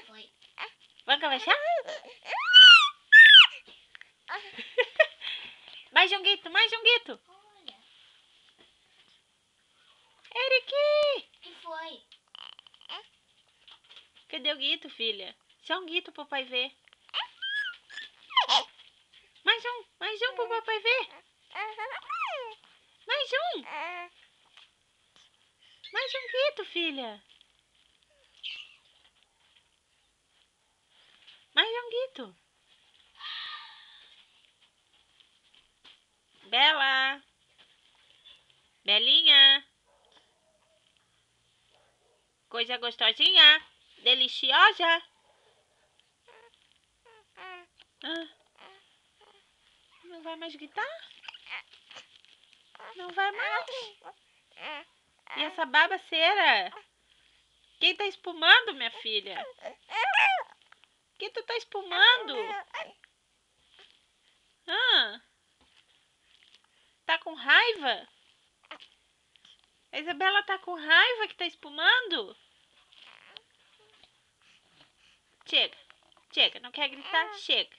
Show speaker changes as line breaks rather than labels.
Foi.
Vamos conversar? Mais um grito, mais um grito.
Olha.
Eric!
O que foi?
Cadê o grito, filha? Só um grito pro papai ver. Mais um pro papai ver. Mais um. Mais um grito, filha. Mais um grito. Bela. Belinha. Coisa gostosinha. Deliciosa. Ah. Não vai mais gritar? Não vai mais? E essa babaceira? Quem tá espumando, minha filha? Quem tu tá espumando? Ah, tá com raiva? A Isabela tá com raiva que tá espumando? Chega, chega, não quer gritar? Chega.